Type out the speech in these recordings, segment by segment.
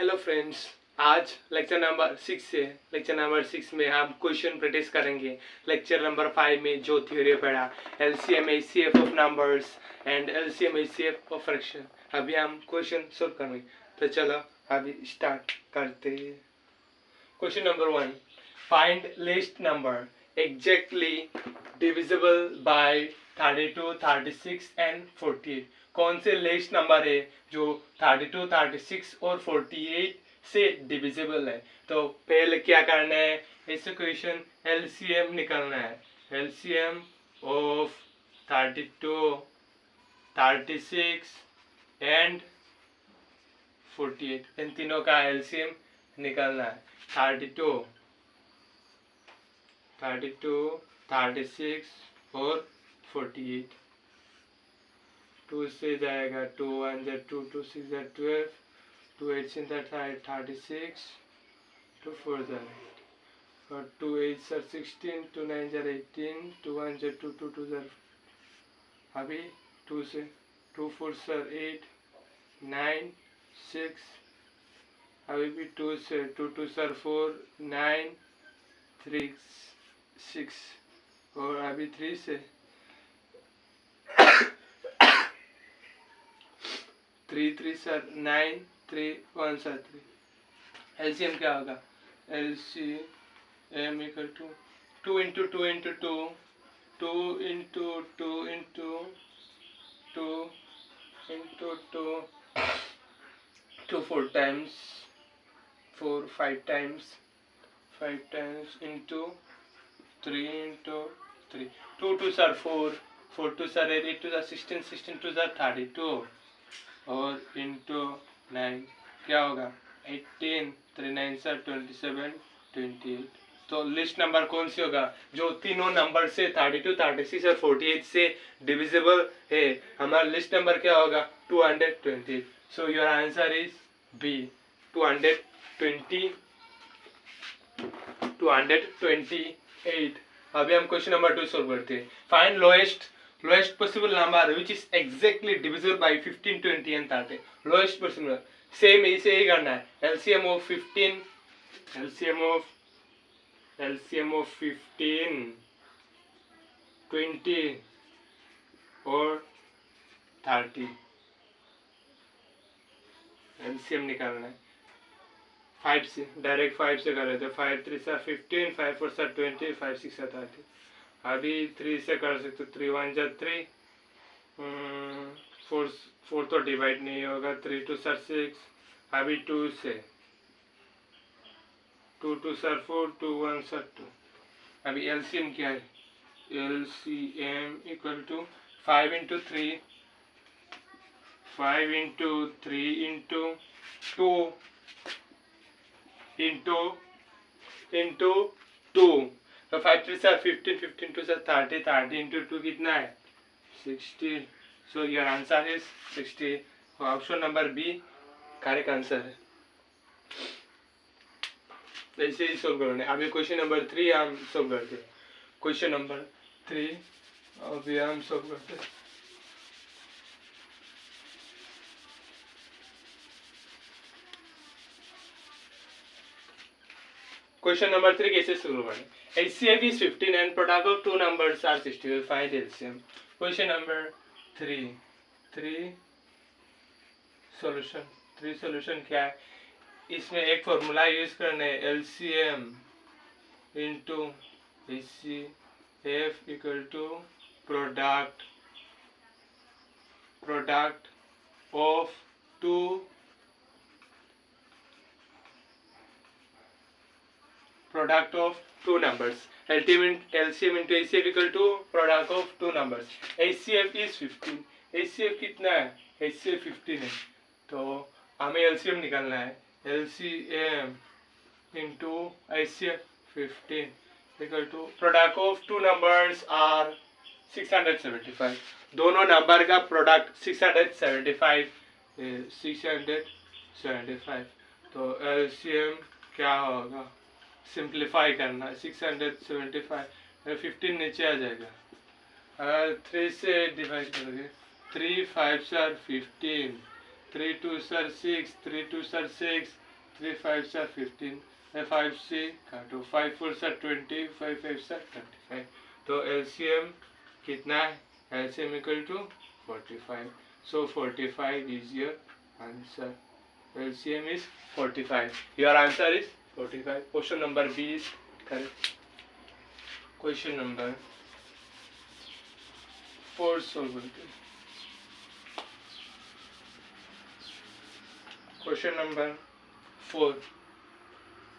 Hello friends, आज lecture number 6 से lecture number 6 में हम क्वेश्चन प्रैक्टिस करेंगे। लेक्चर नंबर 5 में जो थ्योरी पढ़ा LCM HCF of numbers and LCM HCF of fraction, अभी हम क्वेश्चन सॉल्व करेंगे। तो चलो अभी स्टार्ट करते हैं। Question number 1, find list number exactly divisible by 32, 36 and 48। कौन से लिस्ट नंबर है जो 32, 36 और 48 से डिविजिबल है? तो पहले क्या करना है, इस क्वेश्चन एलसीएम निकालना है। एलसीएम ऑफ 32, 36 एंड 48, इन तीनों का एलसीएम निकालना है। 32, 36 और 48। 2 से जाएगा 2 1 जा 2, 2 6 जा 12, 2 8 से 36, 2 4 जा 8 और 2 8 जा 16, 2 9 जा 18, 2 1 जा 2, 2 2 जा। अभी 2 से 2 4 जा 8 9 6, अभी भी 2 से 2 2 जा 4 9 3 6 और अभी 3 से 3 3 सर 9 3 1 सर 3। एलसीएम क्या होगा? LCM equal to 2 into 2 into 2, 2 into 2 into 2 into 2, 2 4 times 4 5 times 5 times into 3 into 3, 2 2 सर 4, 4 2 सर 8 2 16, 16 2 सर 32 और इंटू 9 क्या होगा? 18 3 9 सर 27 28। तो लिस्ट नंबर कौन सी होगा जो तीनों नंबर से 32, 36 और 48 से डिविजिबल है? हमारा लिस्ट नंबर क्या होगा? 220। So your answer is B, 220 228। अभी हम क्वेश्चन नंबर 2 सोल्व करते हैं। Find lowest possible number which is exactly divisible by 15, 20 and 30। Lowest possible same इसे ही करना है। एलसीएम ऑफ 15, एलसीएम ऑफ 15 20 और 30 एलसीएम निकालना है। 5 से डायरेक्ट 5 से कर रहे थे। 5 3 सर 15, 5 4 सर 20, 5 6 सर 30। अभी 3 से कर सकते, 3 1 जा 3, 4 तो डिवाइड नहीं होगा, 3 2 सर 6। अभी 2 से 2 2 सर 4, 2 1 सर 2। अभी एलसीएम क्या है? LCM equal to 5 into 3, 5 into 3 into 2 into 2। तो 5 3 सर 15, 15 2 सर 30, 30 इंटू 2 कितना है? 60। So your answer is 60। Option number B correct answer है। ऐसे ही सोल्व करना है। अभी क्वेश्चन नंबर 3 हम सोल्व करते हैं। क्वेश्चन नंबर 3 अभी हम सोल्व करते हैं। क्वेश्चन नंबर 3 कैसे सोल्व करें? HCF is 15 and product of two numbers are 60. Find LCM. Question number 3 solution क्या है? इसमें एक फॉर्मूला यूज करना है, LCM into HCF equal to product of two numbers. LCM into HCF equal to product of two numbers. HCF is 15. HCF कितना है? HCF 15 है। तो हमें LCM निकालना है। LCM into HCF 15 equal to product of two numbers are 675. दोनों number का product 675 675। तो LCM क्या होगा? सिंप्लीफाई करना, 675 15 नीचे आ जाएगा। अगर 3 से डिवाइड करोगे, 3 5 sir 15, 3 2 sir 6, 3 2 sir 6, 3 5s are 15, 5 से काटो, 5 4s are 20, 5 5s are 35. तो LCM कितना है? LCM equal to 45. So 45 is your answer. LCM is 45. Your answer is 45. Question number B is correct. Question number 4 solve करते हैं. Question number 4.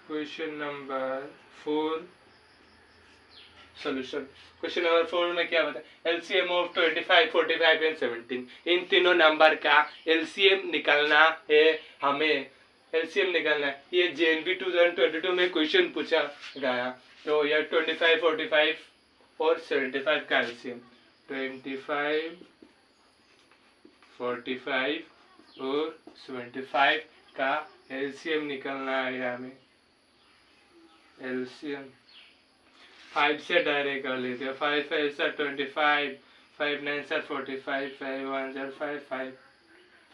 Question number 4 solution. Question number 4 में क्या बताया? LCM of 25, 45 and 17. इन तीनों number का LCM निकालना है हमें. LCM निकालना है. ये JNB 2022 में क्वेश्चन पूछा गया. तो यह 25, 45 और 75 का LCM. 25, 45 और 75 का LCM निकालना है हमें. LCM 5 से डायरेक्ट कर लेते हैं. 5 5 से 25, 5 9 से 45, 5 1 से 5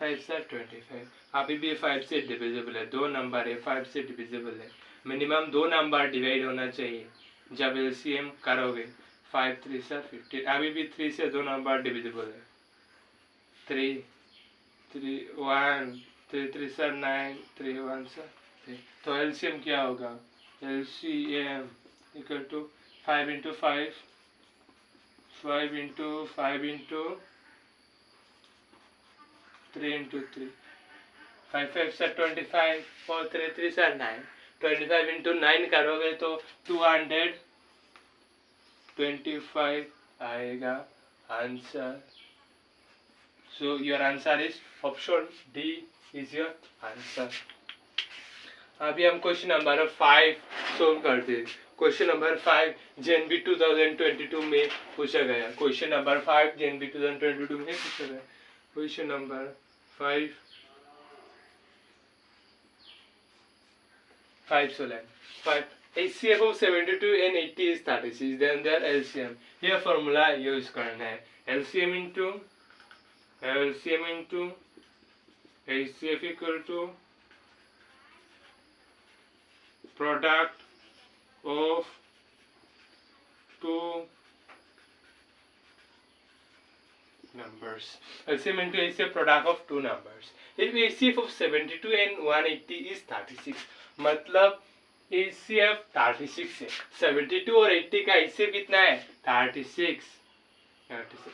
5 से 25. अभी भी 5 से डिविजिबल है. दो नंबर है 5 से डिविजिबल है. मिनिमम दो नंबर डिवाइड होना चाहिए जब LCM करोगे. 5 3 से 15. अभी भी 3 से दो नंबर डिविजिबल है. 3 3 1 3 3 से 9, 3 1 से 3. तो LCM क्या होगा? LCM equal to 5 into 5, 5 into 5 into 3 into 3. 5 5 से 25 और 3 3 से 9. 25 into 9 करोगे तो 225 आएगा answer. So your answer is option D is your answer. अभी हम क्वेश्चन नंबर 5 सोल्व करते हैं. क्वेश्चन नंबर 5 JNB 2022 में पूछा गया. क्वेश्चन नंबर 5 JNB 2022 में पूछा गया. Question number 5 solve. 5 HCF of 72 and 80 is 36. Then their LCM. यह फॉर्मूला यूज करना है. LCM into HCF equal to product of two numbers. LCM into HCF product of two numbers. If HCF of 72 and 180 is 36, मतलब HCF 36 है. 72 और 80 का HCF कितना है? 36.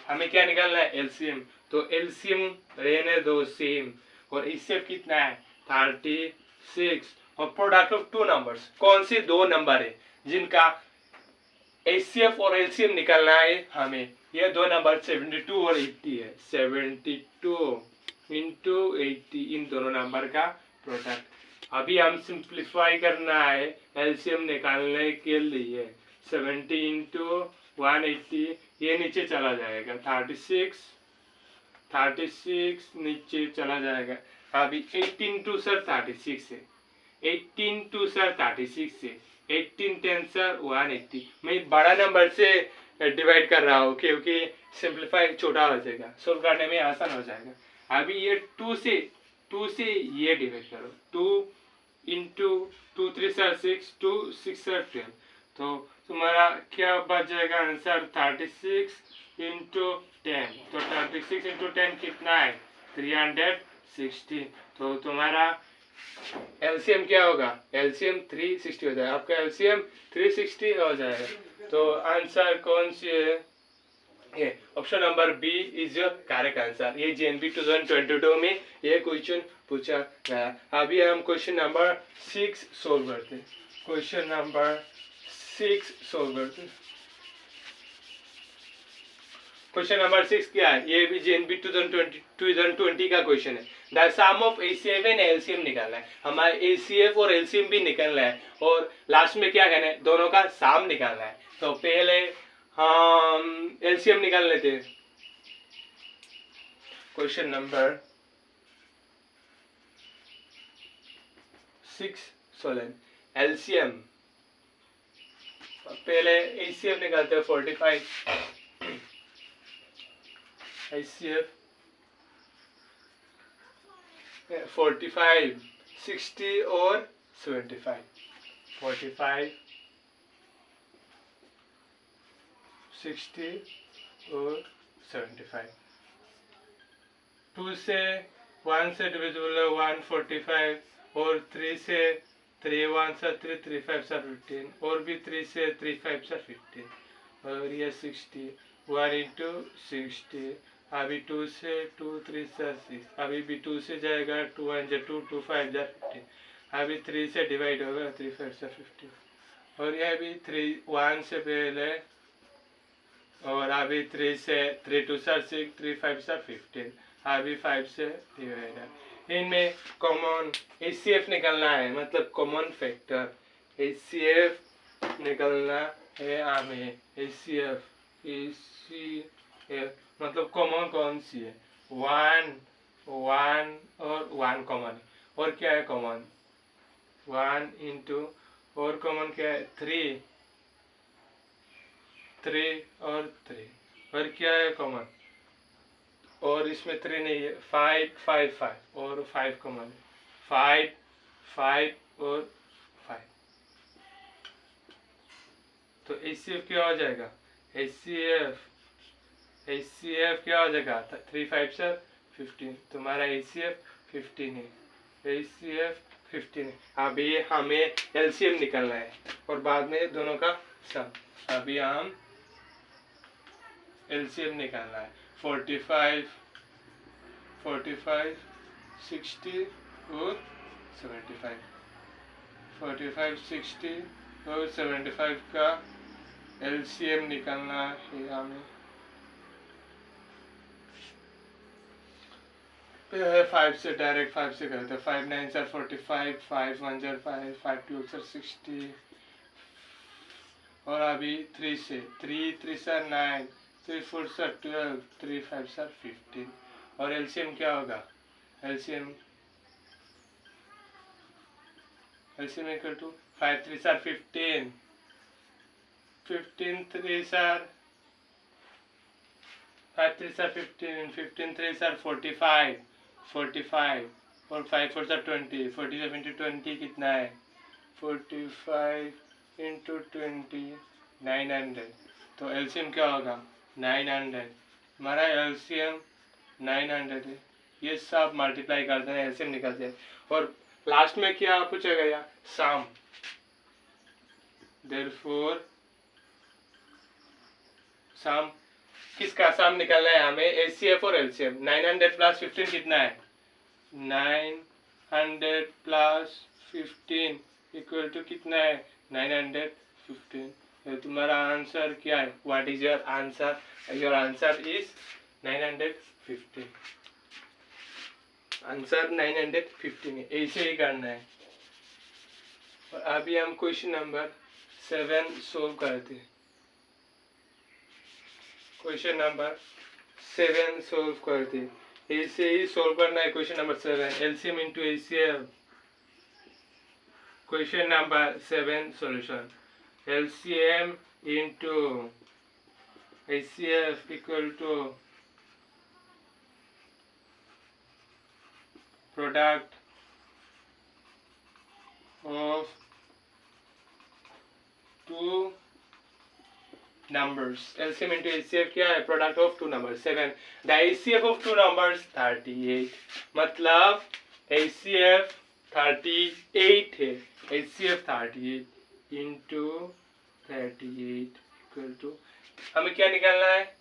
हमें क्या निकालना है? LCM. तो LCM रहने दो सेम. और HCF कितना है? 36. और प्रोडक्ट ऑफ टू नंबर्स. कौन से दो नंबर है जिनका HCF और LCM निकालना है हमें? ये दो नंबर 72 और 80 है. 72 into 80 इन दोनों नंबर का प्रोडक्ट. अभी हम सिंप्लीफाई करना है LCM निकालने के लिए. 70 into 180 ये नीचे चला जाएगा. 36 नीचे चला जाएगा. अभी 18 टू सर 36 है. 18 टू सर 36 है. 18 10 सर 180. मैं बड़ा नंबर से डिवाइड कर रहा हूँ क्योंकि सिंप्लीफाई छोटा हो जाएगा. सोल्व करने में आसान हो जाएगा. अभी ये 2 से ये डिवाइड करो. 2 into 2 3 सर 6, 2 6 सर 12. तो तुम्हारा क्या बच जाएगा आंसर? 36 into 10. तो 36 into 10 कितना है? 360. तो तुम्हारा LCM क्या होगा? LCM 360 हो जाएगा. आपका LCM 360 हो जाएगा. तो आंसर कौन सी है? ये option number B is your correct answer. ये JNB 2022 में ये क्वेश्चन पूछा गया. अभी हम क्वेश्चन नंबर 6 सोल्व करते हैं. क्वेश्चन नंबर 6 सोल्व करते हैं. क्वेश्चन नंबर 6 क्या है? ये भी JNB 2020 का क्वेश्चन है. The sum of HCF and LCM निकालना है. हमारे HCF और LCM भी निकालना है और लास्ट में क्या कहना है? दोनों का सम निकालना है. तो पहले हम LCM निकाल लेते हैं. Question number 6 solve. LCM पहले HCF निकालते हैं. 45 HCF 45 60 और 75, 45, 60 और 75। 2 से 1 से डिविजिबल है 145, और 3 से 3 1 सा 3 3 5 सा 15, और भी 3 से 3 5 सा 15, और ये 60 1 इंटू 60। अभी 2 से 2 3 सा 6, अभी भी 2 से जाएगा 2 1 जा 2 2 5 जा 15, अभी 3 से डिवाइड होगा 3 5 सा 15, और यह भी 3 1 से पहले, और अभी 3 से 3 2 सा 6 3 5 सा 15, अभी 5 से डिवाइड है। इनमें कॉमन HCF निकलना है, मतलब कॉमन फैक्टर HCF निकलना है हमें। HCF मतलब कॉमन कौन सी है? 1 1 और 1 कॉमन, और क्या है कॉमन? 1 इंटू, और कॉमन क्या है? 3 3 और 3, और क्या है कॉमन? और इसमें 3 नहीं है, 5 5 5, और 5 कॉमन है, 5 5 और 5। तो HCF क्या हो जाएगा? HCF क्या हो जाएगा? 3 5 से 15, तुम्हारा HCF 15 है। HCF 15 है। अभी हमें LCM निकालना है, और बाद में दोनों का सम। अभी हम LCM निकालना है। 45 60 और 75, 45 60 और 75 का LCM निकालना है हमें। 5 से डायरेक्ट 5 से करते हैं। 5 9 सर 45, 5 1 सर 5, 5 2 सर 60, और अभी 3 से 3 3 सर 9, 3 4 सर 12, 3 5 सर 15, और LCM क्या होगा? LCM equal to 5 3 sir 15, 15 3 sir 5 3 sir 15, 15 3 sir 45, 45, और 5 4 sir 20, 47 into 20 कितना है? 45 into 20 900। तो LCM क्या होगा? 900। हमारा LCM 900 है। ये सब मल्टीप्लाई करते हैं, LCM निकलते हैं, और लास्ट में क्या पूछा गया? सम। Therefore सम, किसका सम निकालना है हमें? HCF और LCM। 900 प्लस 15 कितना है? 900 प्लस 15 इक्वल टू कितना है? 915। तो तुम्हारा आंसर क्या है? What is your answer? Your answer is 915। Answer 915 है, ऐसे ही करना है। और अभी हम क्वेश्चन नंबर 7 सोल्व करते हैं। क्वेश्चन नंबर 7 सोल्व करते हैं, ऐसे ही सोल्व करना है। Question number 7 LCM into HCF। Question number 7 solution. LCM into HCF equal to प्रोडक्ट of two numbers। LCM into HCF क्या है? Product of two number 7। The HCF of two numbers 38, मतलब HCF 38 है। HCF 38 into 38 इक्वल टू, हमें क्या निकालना है?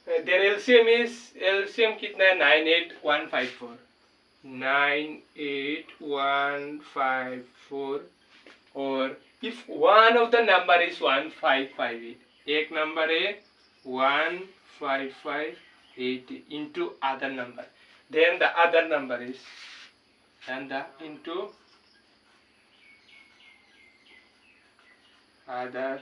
There LCM कितना है? 98154, 98154, और if one of the number is 1558, एक नंबर है 1558 into other number, then the other number is, and the into other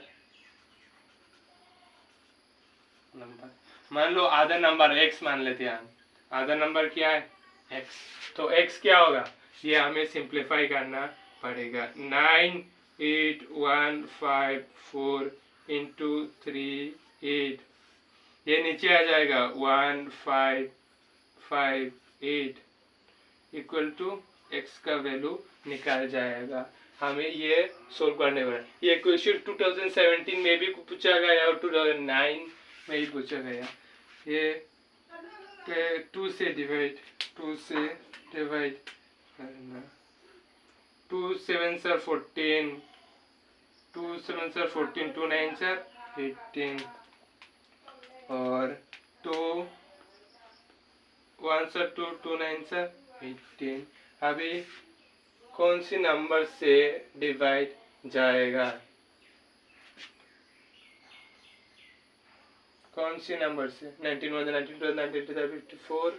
number। मान लो अदर नंबर x मान लेते हैं हम। अदर नंबर क्या है? x। तो x क्या होगा? ये हमें सिंप्लीफाई करना पड़ेगा। 98154 इंटू 38, ये नीचे आ जाएगा 1558 इक्वल टू x का वैल्यू निकाल जाएगा। हमें ये सोल्व करने वाला ये क्वेश्चन 2017 में भी पूछा गया और 2009 में भी पूछा गया। ये 2 से डिवाइड करना। 2 7 are 14, 2 7 are 14, 2 9 are 18 और 2 1 are 2, 2 9 are 18। अभी कौन सी नंबर से डिवाइड जाएगा? कौन सी नंबर से? 19 1 19 12 19 54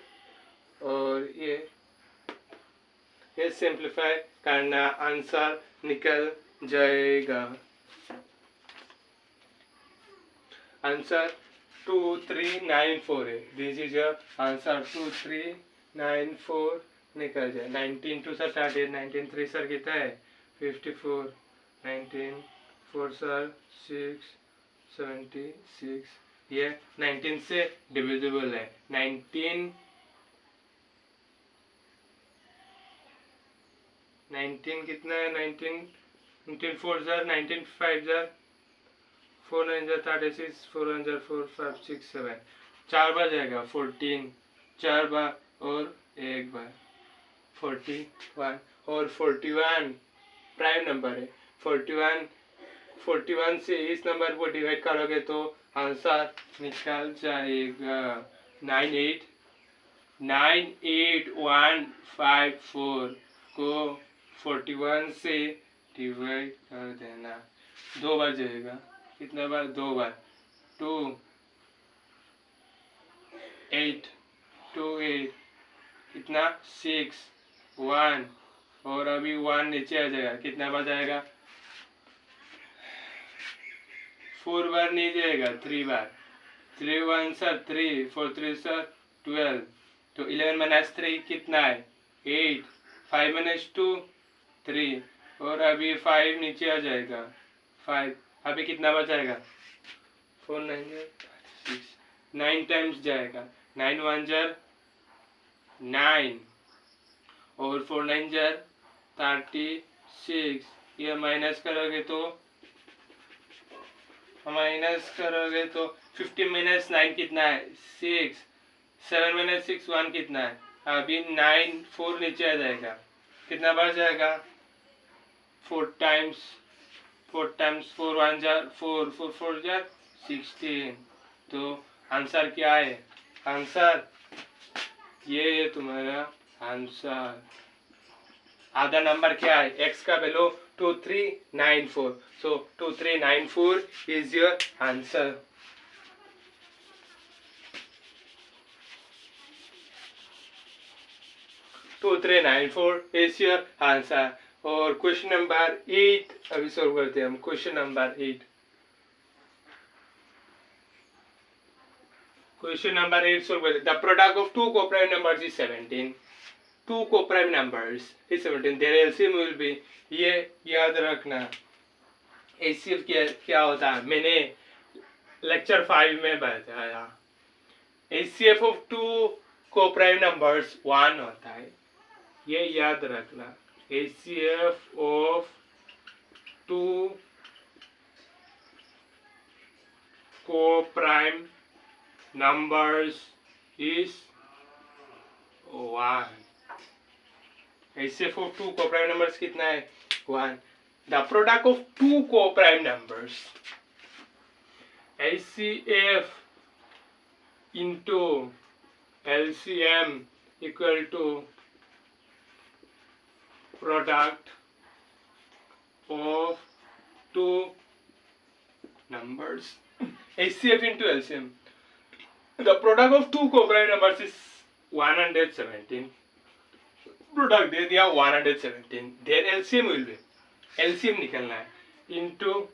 और ये सिंप्लीफाई करना आंसर निकल जाएगा। आंसर 2394 है। दिस इज योर आंसर 2394 निकल जाए। 19 2 सर 38, 19 3 सर कितना है 54, 19 4 सर 6 76। ये 19 से डिविजिबल है। 19 कितना है? 19 4 जार 19 5 जार 4 9 जार 36, 4 1 जार 4 5 6 7 4 बार जाएगा 14, 4 बार और एक बार 41 और 41 प्राइम नंबर है। 41 से इस नंबर को डिवाइड करोगे तो आंसर निकल जाएगा 98154 को 41 से डिवाइड कर देना। 2 बार जाएगा। कितना बार? 2 बार। 2 8 2 8 कितना 6 1 और अभी 1 नीचे आ जाएगा। कितना बार जाएगा? 4 बार नहीं जाएगा, 3 बार। 3 1 सर 3, 4 3 सर 12, तो 11 माइनस 3 कितना है 8, 5 माइनस 2 3 और अभी 5 नीचे आ जाएगा 5। अभी कितना बार जाएगा? 4 9 6 9 टाइम्स जाएगा। 9 1 जार 9 और 4 9 जार 36। ये माइनस करोगे तो 50 माइनस 9 कितना है 6, 7 माइनस 6 1 कितना है? अभी 9 4 नीचे आ जाएगा। कितना बार जाएगा? 4 टाइम्स 4 1 जार 4 4 4 जार 16। तो आंसर क्या है? आंसर ये है तुम्हारा आंसर। आधा नंबर क्या है? x का value 2394। So 2394 is your answer. तो 2394 is your answer। और क्वेश्चन नंबर 8 अभी सॉल्व करते हैं हम। क्वेश्चन नंबर 8 सॉल्व करते हैं। The product of two coprime numbers is 17। Two coprime numbers is 17, their LCM will be. ये याद रखना। एचसीएफ क्या होता है मैंने लेक्चर 5 में बताया। HCF of two coprime numbers 1 होता है, ये याद रखना। HCF of two coprime numbers is 1। HCF of two co-prime numbers कितना है 1। The product of two co-prime numbers HCF into LCM equal to product of two numbers। HCF into LCM, the product of two co-prime numbers is 117। Product दे दिया 117, their LCM will be, LCM निकलना है into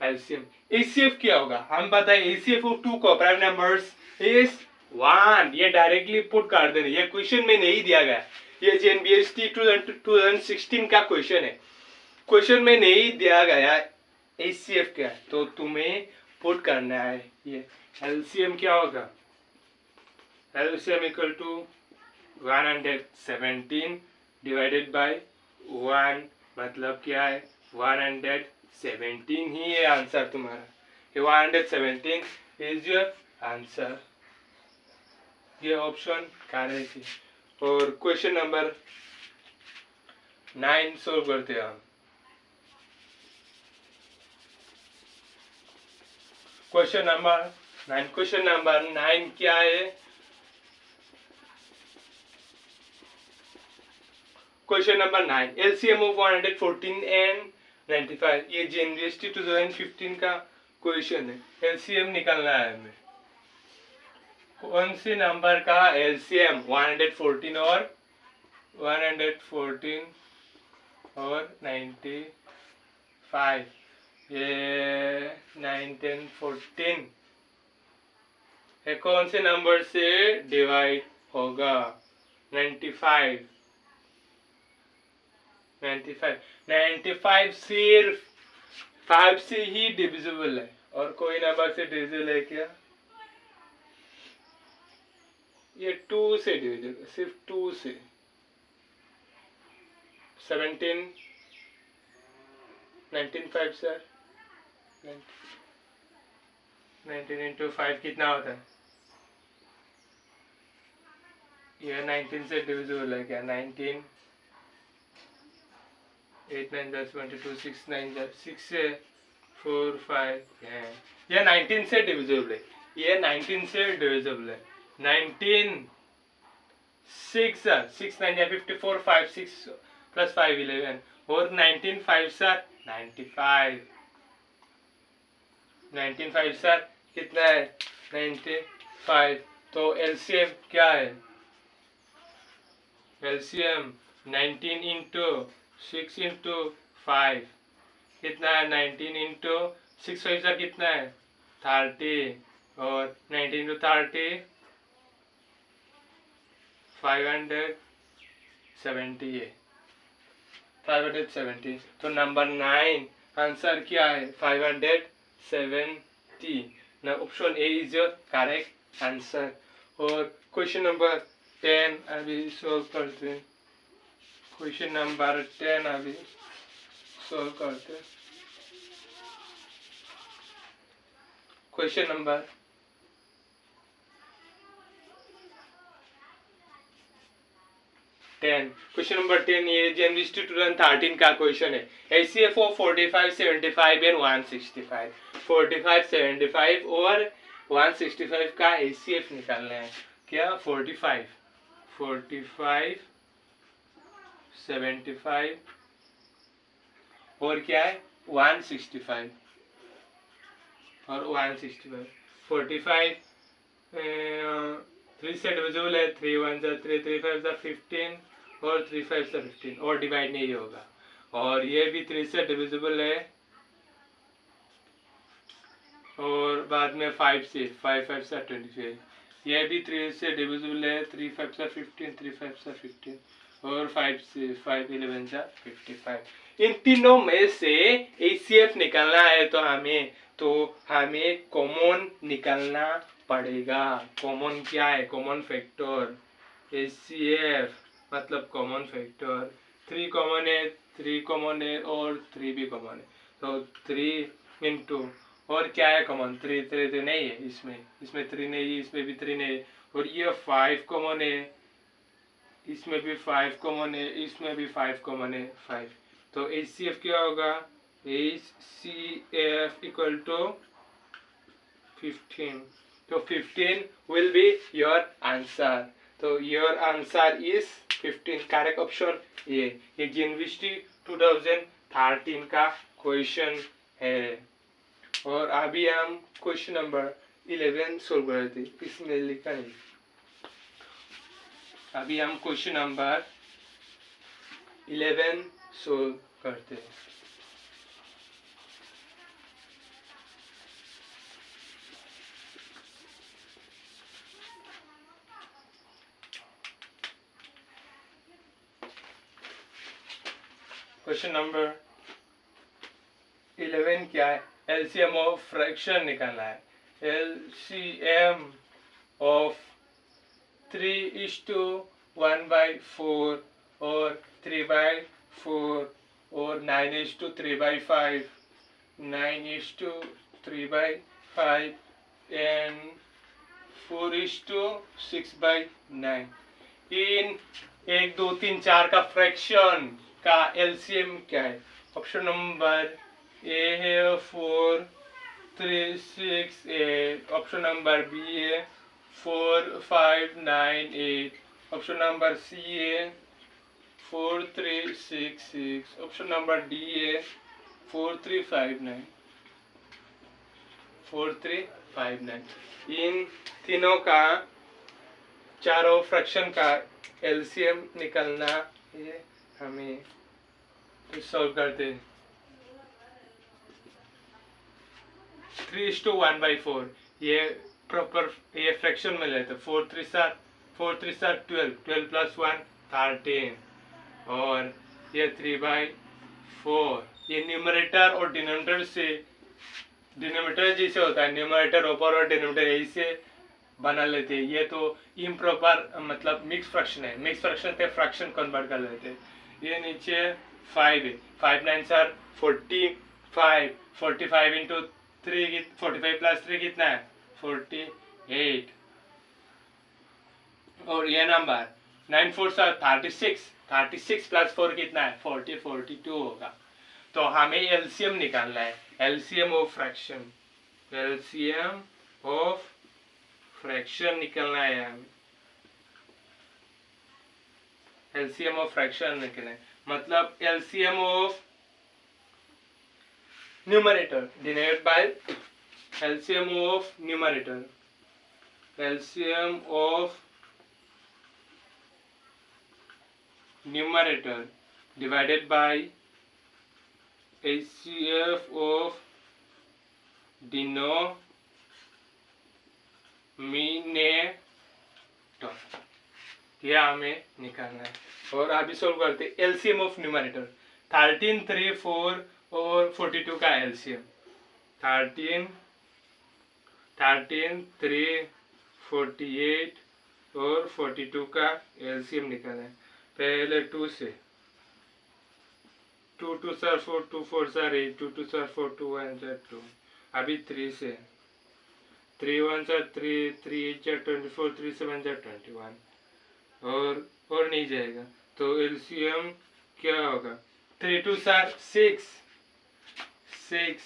LCM. HCF क्या होगा हम बताएं। HCF of two coprime numbers is 1। ये directly put कर देना, ये क्वेश्चन में नहीं दिया गया। ये जेएनबीएसटी 2016 का क्वेश्चन है, क्वेश्चन में नहीं दिया गया एचसीएफ क्या, तो तुम्हें पुट करना है। ये एलसीएम क्या होगा? LCM equal to 117 divided by 1 मतलब क्या है 117 ही है आंसर तुम्हारा. ये 117 इज योर आंसर. ये ऑप्शन करेक्ट है. और क्वेश्चन नंबर 9 सोल्व करते हैं हम. क्वेश्चन नंबर 9 क्या है. Question number 9 LCM of 114 and 95. ये जीएनवीएसटी 2015 का क्वेश्चन है. एलसीएम निकालना है हमें. कौन से नंबर का एलसीएम 114 और 95. ये 1914 है. कौन से नंबर से डिवाइड होगा 95 सिर्फ 5 से ही डिविजिबल है. और कोई नंबर से डिविजिबल है क्या. ये 2 से डिविजिबल, सिर्फ 2 से. 17 19 सर 19 इंटू 5 कितना होता है. ये 19 से डिविजिबल है क्या. 19 8 9 10 22 6 9 6 से 4 5 है. ये 19 से डिविजिबल है. ये 19 से डिविजिबल है. 19 6 6 9 54 5 6 प्लस 5 11 और 19 5 सर 95. 19 5 सर कितना है 95. तो एलसीएम क्या है. एलसीएम 19 इंटू 6 इंटू 5 कितना है. 19 इंटू 6 5 सर कितना है 30 और 19 इंटू 30 570 है. 570. तो नंबर 9 आंसर क्या है 570. ना option A is your correct answer. और क्वेश्चन नंबर 10 अभी सॉल्व करते हैं. क्वेश्चन नंबर 10 अभी सॉल्व करते हैं. क्वेश्चन नंबर 10 ये जनवरी 2013 का क्वेश्चन है. HCF of 45 75 and 165. 45 75 और 165 का एचसीएफ निकालना है. क्या 45 75 और क्या है 165 और 165. 45 3 से डिविजिबल है. 3 1 3 3 5 15 और 3 5 15 और डिवाइड नहीं होगा. और ये भी 3 से डिविजिबल है. और बाद में 5 से 5 5 से 25. ये भी 3 से डिविजिबल है. 3 5 से 15 3 5 से 15 और 5 से 5 11 से 55. इन तीनों में से एचसीएफ निकालना है तो हमें कॉमन निकालना पड़ेगा. कॉमन क्या है कॉमन फैक्टर. एचसीएफ मतलब कॉमन फैक्टर. 3 कॉमन है 3 कॉमन है और 3 भी कॉमन है. तो 3 इंटू और क्या है कॉमन 3 3 तो नहीं है. इसमें 3 नहीं है. इसमें भी 3 नहीं है. और ये 5 कॉमन है. इसमें भी 5 कॉमन है. इसमें भी 5 कॉमन है 5. तो एचसीएफ क्या होगा एचसीएफ इक्वल टू 15. तो 15 विल बी योर आंसर. तो your answer is 15. Correct option ये जनवरी 2013 का क्वेश्चन है. और अभी हम क्वेश्चन नंबर 11 सोल्व करते. इसमें लिखा नहीं. अभी हम क्वेश्चन नंबर 11 सोल्व करते हैं. क्वेश्चन नंबर 11 क्या है. एलसीएम ऑफ फ्रैक्शन निकालना है. एलसीएम ऑफ 3:2 1/4 और 3/4 और 9:3/5, 9:3/5 and 4:6/9। इन 1 2 3 4 का फ्रैक्शन का एलसीएम क्या है? ऑप्शन नंबर ए है 4 3 6 8, ऑप्शन नंबर बी है 4 5 9 8, ऑप्शन नंबर सी है 4 3 6 6, ऑप्शन नंबर डी है 4 3 5 9, 4 3 5 9। इन तीनों का चारों फ्रैक्शन का एलसीएम निकलना है हमें, तो सॉल्व करते हैं। 3:1/4 ये प्रॉपर ये फ्रैक्शन में लेते। 4 3 12, 12 + 1 13, और ये 3/4 ये न्यूमरेटर और डिनोमिनेटर से, डिनोमिनेटर जैसे होता है न्यूमरेटर ऊपर और डिनोमिनेटर यही से बना लेते हैं। ये तो इम्प्रॉपर मतलब मिक्स फ्रैक्शन है, मिक्स फ्रैक्शन पे फ्रैक्शन कन्वर्ट कर लेते हैं। ये नीचे 5 है, 5 9 are 45, 45 इंटू 3, 45 + 3 कितना है 48, और ये नंबर 9 4 are 36, 36 + 4 कितना है 40, 42 होगा। तो हमें एलसीएम निकालना है, LCM of fraction, LCM of fraction निकलना है हमें, एलसीएम ऑफ फ्रैक्शन निकलना है। मतलब LCM of numerator divided by LCM of numerator, LCM of numerator divided by HCF of denominator, यह हमें निकालना है। और अभी सोल्व करते हैं एलसीएम ऑफ न्यूमरेटर। 13 3 4 और 42 का एलसीएम, 13 3 48 और 42 का एलसीएम निकालना है। पहले 2 से, 2 2 4 4, 2 4 8, 2 2 4 2 1 2। अभी 3 से, 3 1 3, 3 8 24, 3 7 21, और नहीं जाएगा। तो एलसीएम क्या होगा? 3 2 6, 6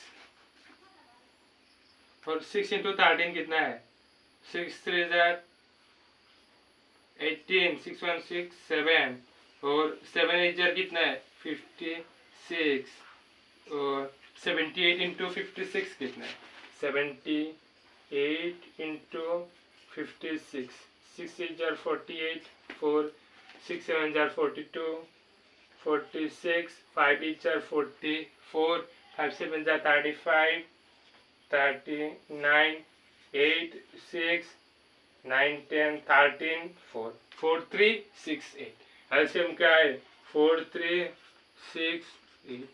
और 6 इंटू 13 कितना है 6 3 18, 6 1 6 7, और 7 8 कितना है 56, और 78 इंटू 56 कितना है 78 इंटू 56, 6 8 48, 4 6 7 42, 46, 5 8 44, 5 7 35, 39, 8 6 9 10 13 4, 4 3 6 8। एलसीएम क्या है 4 3 6 8।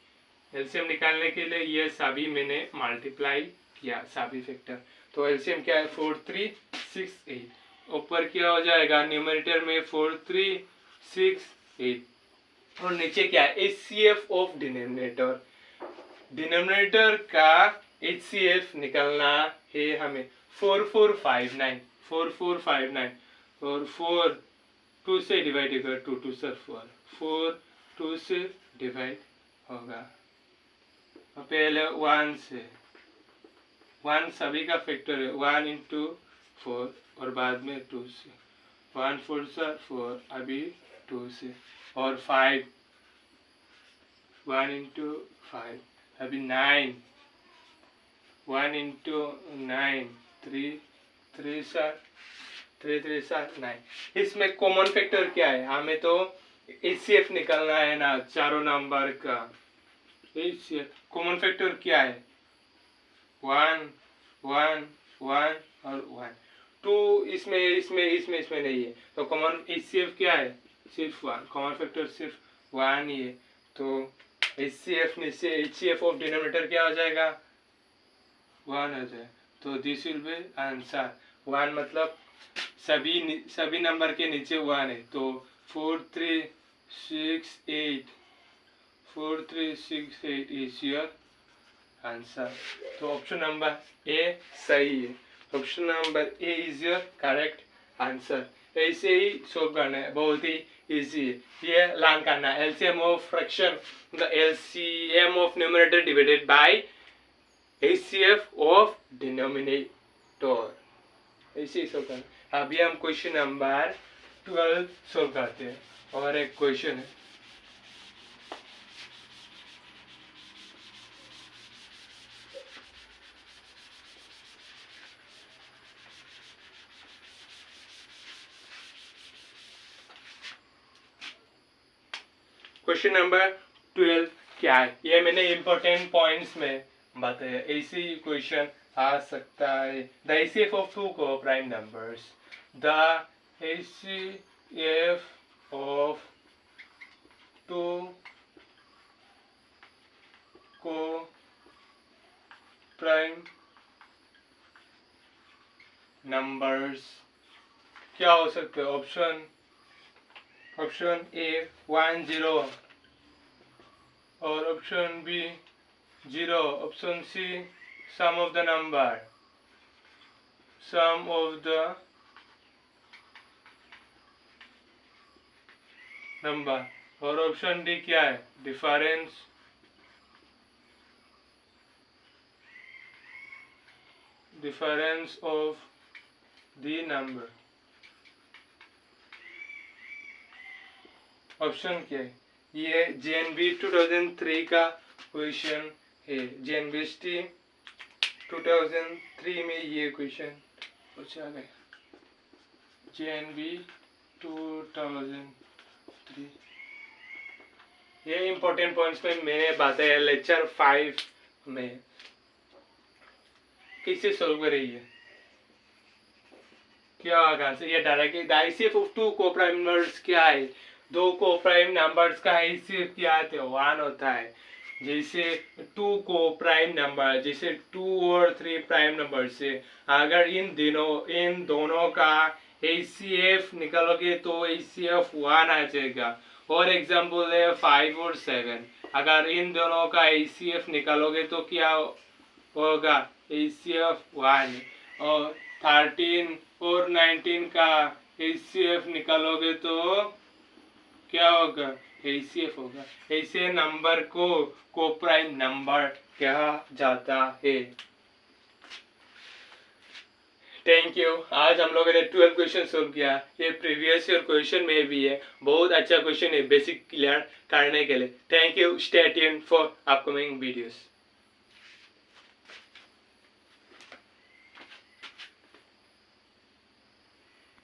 एलसीएम निकालने के लिए ये सभी मैंने मल्टीप्लाई किया, सभी फैक्टर। तो एलसीएम क्या है 4 3 6 8। ऊपर क्या हो जाएगा न्यूमरेटर में 4 3 6 8, और नीचे क्या है HCF ऑफ डिनोमिनेटर, डिनोमिनेटर का HCF निकालना है हमें 4459, 4459, और 4 2 से डिवाइड कर 2 2 4 4, 2 से डिवाइड होगा। पहले 1 से, 1 सभी का फैक्टर है, 1 इंटू 4 और बाद में 2 से, 1 4 4 अभी 2 से, और 5 1 इंटू 5 अभी 9, 1 इंटू 9 3 3 9। इसमें कॉमन फैक्टर क्या है? हमें तो HCF निकालना है ना चारों नंबर का। HCF कॉमन फैक्टर क्या है 1 1 1 और 1, 2 इसमें नहीं है, तो कॉमन HCF क्या है सिर्फ 1, कॉमन फैक्टर सिर्फ 1 ही है। तो HCF में से HCF ऑफ डिनोमिनेटर क्या हो जाएगा 1 हो जाए। तो दिस विल बी आंसर 1, मतलब सभी नंबर के नीचे 1 है, तो 4368 इज योर आंसर। तो ऑप्शन नंबर ए सही है। Option number A is your correct answer. ऐसे ही सोल्व करना है, बहुत ही इजी है। ये लर्न करना है, LCM of fraction, the LCM of numerator divided by HCF of denominator, ऐसे ही सोल्व करना। अभी हम क्वेश्चन नंबर 12 सोल्व करते हैं। और एक क्वेश्चन है, क्वेश्चन नंबर 12 क्या है, ये मैंने इम्पोर्टेंट पॉइंट्स में बताया। ऐसे ही क्वेश्चन आ सकता है। The HCF of two coprime numbers, the HCF of two coprime numbers क्या हो सकते हैं? ऑप्शन ए 1 0 और option B 0, option C sum of the number और ऑप्शन डी क्या है? Difference of the number. Option क्या है? ये जेएनबी 2003 का क्वेश्चन है। जेएनबीएसटी 2003 में ये क्वेश्चन पूछा गया। जेएनबी 2003, ये इम्पोर्टेंट पॉइंट्स पे मैंने बताया लेक्चर 5 में। कैसे सोल्व करें ये? क्या होगा? ये directly the HCF of two coprime numbers क्या है? दो को-प्राइम नंबर्स का एचसीएफ क्या है? 1 होता है। जैसे टू को-प्राइम नंबर, जैसे 2 और 3 प्राइम नंबर से अगर इन दोनों का एचसीएफ निकालोगे तो एचसीएफ 1 आ जाएगा। और एग्जांपल है 5 और 7, अगर इन दोनों का एचसीएफ निकालोगे तो क्या होगा? एचसीएफ 1। और 13 और 19 का एचसीएफ निकालोगे तो क्या होगा? एचसीएफ होगा। ऐसे नंबर को को-प्राइम नंबर कहा जाता है। Thank you. आज हम लोगों ने 12 क्वेश्चन सोल्व किया। ये प्रीवियस ईयर क्वेश्चन में भी है, बहुत अच्छा क्वेश्चन है बेसिक क्लियर करने के लिए। Thank you. Stay tuned for upcoming videos.